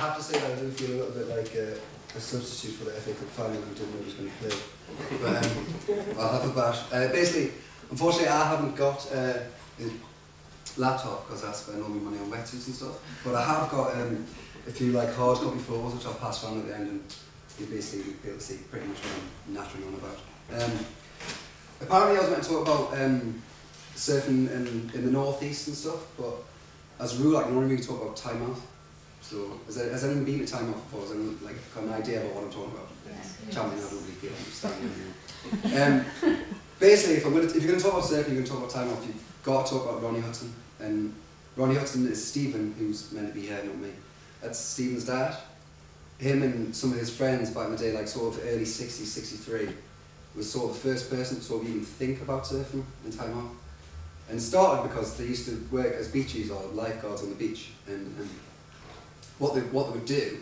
have to say that I do feel a little bit like a substitute for the FA Cup final who didn't know he was going to play. But I'll have a bash. Basically, unfortunately, I haven't got a laptop because I spend all my money on wetsuits and stuff. But I have got a few like hard copy photos which I'll pass around at the end, and you'll basically be able to see pretty much what I'm nattering on about. Apparently, I was meant to talk about surfing in the northeast and stuff, but as a rule, I can only really talk about Tynemouth. So, has anyone been to Tynemouth before? Has anyone got an idea about what I'm talking about? Yes. Tell me, I don't really feel understanding. Basically, if you're going to talk about surfing, you're going to talk about Tynemouth, you've got to talk about Ronnie Hudson. And Ronnie Hudson is Stephen, who's meant to be here, not me. That's Stephen's dad. Him and some of his friends back in the day, like sort of early 60s, 63, was sort of the first person to sort of even think about surfing in Tynemouth. And it started because they used to work as beachies or lifeguards on the beach. And what they would do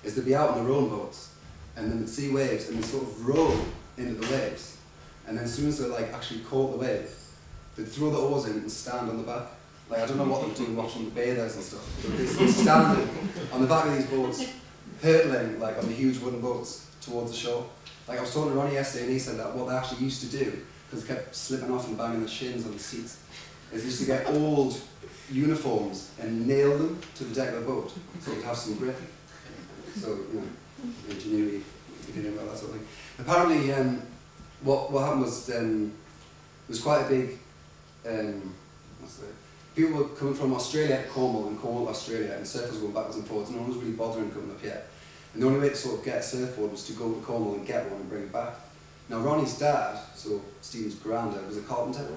is they'd be out on their own boats, and then they'd see waves and they'd sort of row into the waves. And then as soon as they like actually caught the wave, they'd throw the oars in and stand on the back. Like, I don't know what they were doing watching the bathers and stuff. But they'd standing on the back of these boats, hurtling like on the huge wooden boats towards the shore. Like, I was talking to Ronnie yesterday and he said that what they actually used to do, because they kept slipping off and banging their shins on the seats, is they used to get old uniforms and nail them to the deck of the boat so you'd have some grip. So, you know, ingenuity, if you know about that sort of thing. Apparently, what happened was there was quite a big, people were coming from Australia to Cornwall and Cornwall to Australia, and surfers were going backwards and forwards, and no one was really bothering coming up yet. And the only way to sort of get a surfboard was to go to Cornwall and get one and bring it back. Now Ronnie's dad, so Stephen's granddad, was a carpenter,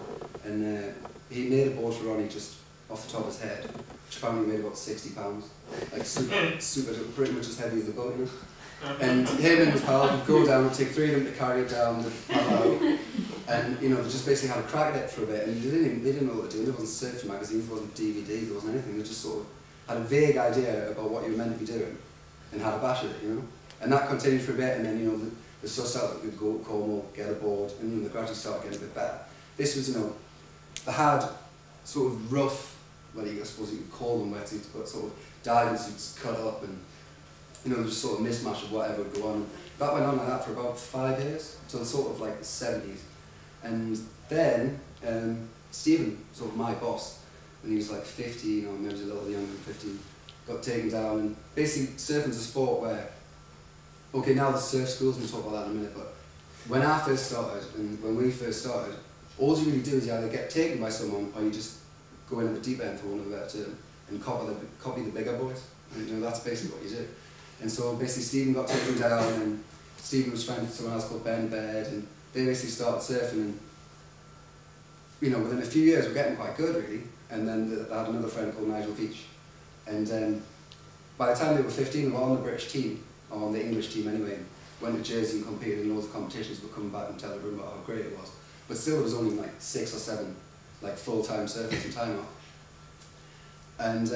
and he made a board for Ronnie just off the top of his head, which apparently weighed about 60 pounds. Like super, pretty much as heavy as the boat, you know? And him and his pal would go down, it would take 3 of them to carry it down, to paddle out. And you know, they just basically had a crack at it for a bit, and they didn't know what to do. There wasn't surfing magazines, there wasn't DVDs, there wasn't anything. They just sort of had a vague idea about what you were meant to be doing and had a bash at it, you know? And that continued for a bit, and then, you know, the suss out that we'd go to Cornwall, get a board, and you know, they gradually started getting a bit better. This was, you know, they had sort of rough, well, I suppose you could call them wetsuits, but sort of diving suits cut up, and you know, just sort of mismatch of whatever would go on. That went on like that for about 5 years, until sort of like the 70s. And then Stephen, sort of my boss, when he was like 15, or maybe he was a little younger than 15, got taken down. And basically, surfing's a sport where, okay, now the surf schools, and we'll talk about that in a minute, but when I first started, and when we first started, all you really do is you either get taken by someone, or you just go in at the deep end, for want of a better term, and copy the bigger boys. And, you know, that's basically what you do. And so basically Stephen got taken down, and Stephen was friends with someone else called Ben Baird, and they basically started surfing, and you know, within a few years we're getting quite good really. And then they had another friend called Nigel Beach, and by the time they were 15 they were on the British team, or on the English team anyway, and went to Jersey and competed in loads of competitions, but coming back and telling everyone about how great it was. But still there was only like 6 or 7 like full-time surfers in Tynemouth. And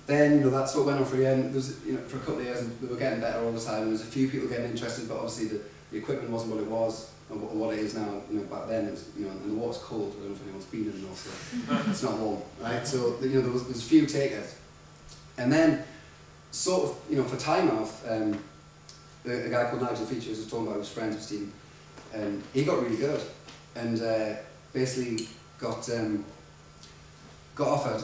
then, you know, that's what went on for a year, and there was, you know, for a couple of years, and we were getting better all the time. There was a few people getting interested, but obviously the equipment wasn't what it was, or what it is now. You know, back then, it was, you know, and the water's cold. I don't know if anyone's been in it, also. It's not warm, right? So, you know, there was a few takers, and then, sort of, you know, for Tynemouth, a guy called Nigel Features was talking about, he was friends with Stephen, and he got really good, and basically got offered,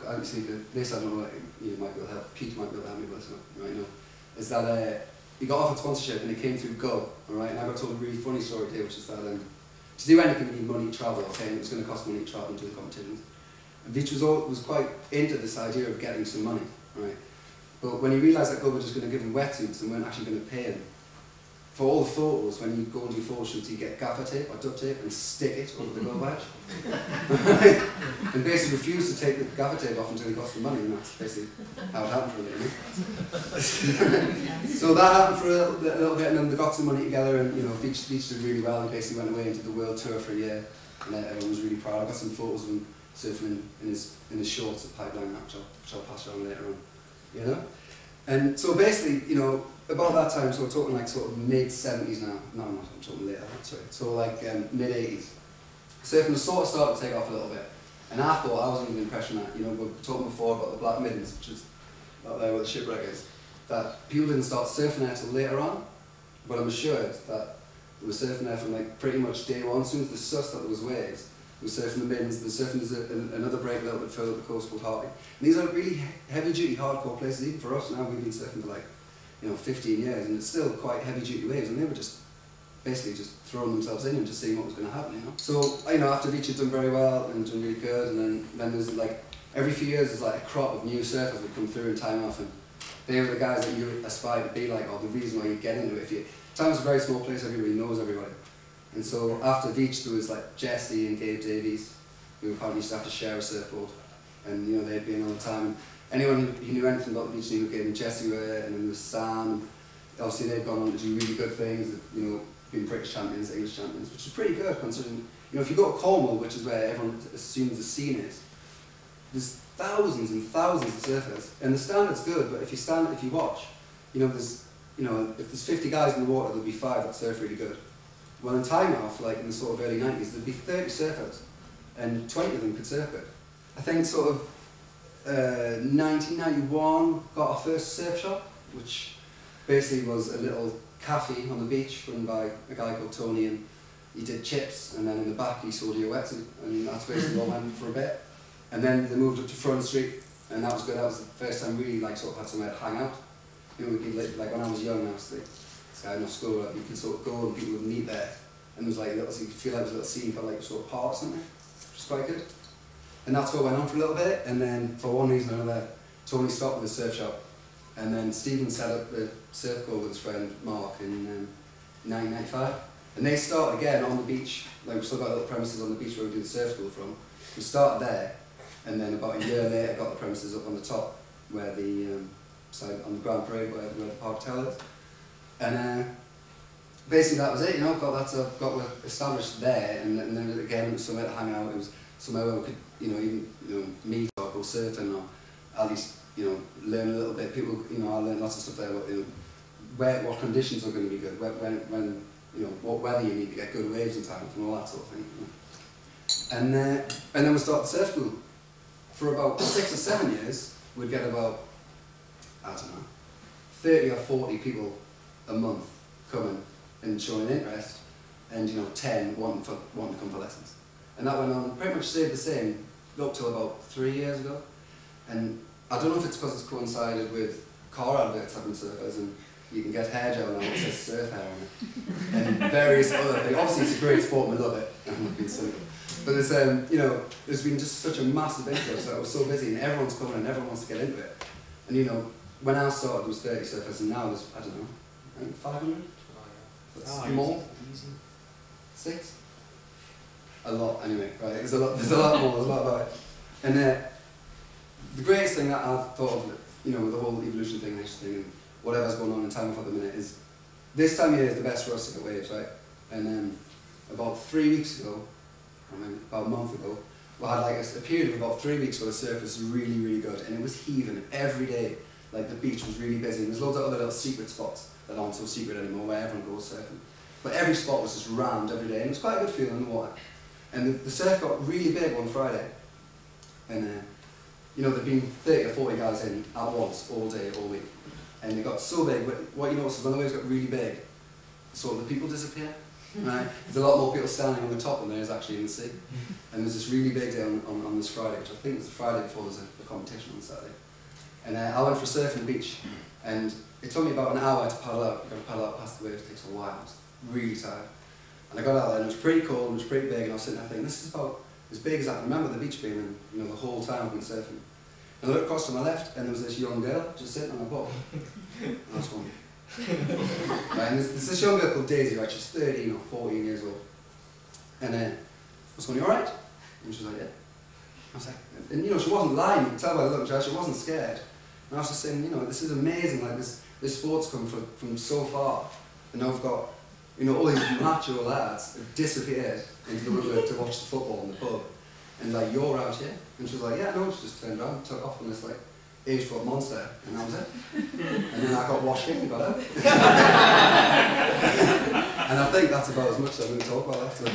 obviously this I don't know, you might be able to help, Pete might be able to help me with this right now, is that he got offered sponsorship and it came through Go, alright, and I got told a really funny story today, which is that to do anything you need money to travel, okay, and it was going to cost money to travel and do the competitions. And Veach was quite into this idea of getting some money, right, but when he realised that Go were just going to give him wetsuits and weren't actually going to pay him, for all the photos, when you go and do photo shoots, you get gaffer tape or duct tape and stick it over the Go badge. And basically refused to take the gaffer tape off until he got some money, and that's basically how it happened for a little. So that happened for a little bit, and then they got some money together, and you know, Veach did really well, and basically went away into the world tour for a year, and everyone was really proud. I got some photos of him surfing in his shorts at Pipeline, which I'll pass around later on, you know. And so basically, you know, about that time, so we're talking like sort of mid-70s now. No, I'm talking later, sorry. So like mid-80s. Surfing was sort of started to take off a little bit. And I thought, I was under the impression that, you know, we were talking before about the Black Middens, which is out there where the shipwreck is. that people didn't start surfing there till later on, but I'm assured that they were surfing there from like pretty much day one. As soon as they sussed that there was waves, they were surfing the middens, they were surfing another break a little bit further up the coast called Hartley. And these are really heavy duty, hardcore places. Even for us now, we've been surfing for like, 15 years, and it's still quite heavy duty waves, and they were just basically just throwing themselves in and just seeing what was going to happen, So, after Beach had done very well and done really good, and then there's like, every few years there's like a crop of new surfers that come through in time off, and they were the guys that you aspire to be like, or the reason why you get into it. Time was a very small place, everybody knows everybody. And so after Beach there was like Jesse and Gabe Davies, who apparently used to have to share a surfboard, and they'd been all the time. Anyone who knew anything about the beach knew who Gabe and Jesse were, and then there was Sam. Obviously they've gone on to do really good things, being British champions, English champions, which is pretty good considering, if you go to Cornwall, which is where everyone assumes the scene is, there's thousands and thousands of surfers, and the standard's good, but if you watch, there's, if there's 50 guys in the water, there'll be 5 that surf really good. Well, in time off, like in the sort of early 90s, there'd be 30 surfers, and 20 of them could surf it. I think sort of 1991 got our first surf shop, which basically was a little cafe on the beach run by a guy called Tony, and he did chips, and then in the back he sold you a wetsuit, and that's basically all went for a bit. And then they moved up to Front Street, and that was good. That was the first time we really like sort of had somewhere to hang out. We could like when I was young, I was like, this guy in school, like, you could sort of go and people would meet there, and there was like a little, so you could feel like it was a little scene for like sort of park or something, which was quite good. And that's what went on for a little bit, and then for one reason or another, Tony stopped with the surf shop, and then Stephen set up the surf club with his friend Mark in 1995, and they started again on the beach. Like, we've still got little premises on the beach where we do the surf school from. We started there, and then about a year later got the premises up on the top where the on the Grand Parade where the Park Hotel is, and basically that was it. Got established there, and then again it was somewhere to hang out. It was somewhere where we could even meet or go surfing, or at least learn a little bit. People I learned lots of stuff there about what conditions are going to be good, when what weather you need to get good waves in time, and all that sort of thing. And then we started surf school. For about 6 or 7 years, we'd get about, 30 or 40 people a month coming and showing interest, and 10 wanting to come for lessons. And that went on, pretty much stayed the same up till about 3 years ago. And I don't know if it's because it's coincided with car adverts having surfers, and you can get hair gel now that says surf hair on it, and various other things. Obviously it's a great sport and we love it, and we've been simple. But there's, there's been just such a massive influx that I was so busy, and everyone's coming and everyone wants to get into it. And when I started there was 30 surfers, and now there's, I think 500? That's more? 6? A lot, anyway, right? There's a lot more, there's a lot about it. And the greatest thing that I've thought of, with the whole evolution thing, nature thing, and whatever's going on in time for the minute, is this time of year is the best for us to get waves, right? And then about 3 weeks ago, or maybe about a month ago, we had like a period of about 3 weeks where the surf was really, really good, and it was heaving every day. Like, the beach was really busy, and there's loads of other little secret spots that aren't so secret anymore where everyone goes surfing. But every spot was just rammed every day, and it was quite a good feeling in the water. And the surf got really big on Friday, and there'd been 30 or 40 guys in at once, all day, all week. And they got so big, what you notice is when the waves got really big, sort of the people disappear. Right? There's a lot more people standing on the top than there is actually in the sea. And there's this really big day on this Friday, which I think was the Friday before there was a competition on Saturday. And I went for a surf on the beach, and it took me about an hour to paddle out. You've got to paddle out past the waves, it takes a while. I was really tired. And I got out there, and it was pretty cold, and it was pretty big, and I was sitting there thinking, this is about as big as I can remember the beach being in, the whole time I've been surfing. And I looked across to my left, and there was this young girl just sitting on a boat. And I was going, right, and there's this young girl called Daisy, right? She's 13 or 14 years old. And I was going, you alright? And she was like, yeah. I was like, and she wasn't lying, you could tell by the look, she wasn't scared. And I was just saying, this is amazing, like this sport's come from so far. And now we've got, all these macho lads have disappeared into the woodwork to watch the football in the pub. And like, you're out here? And she was like, yeah, no, she just turned around, took off on this like 8-foot monster, and that was it. And then I got washed in and got out. And I think that's about as much as I'm going to talk about that.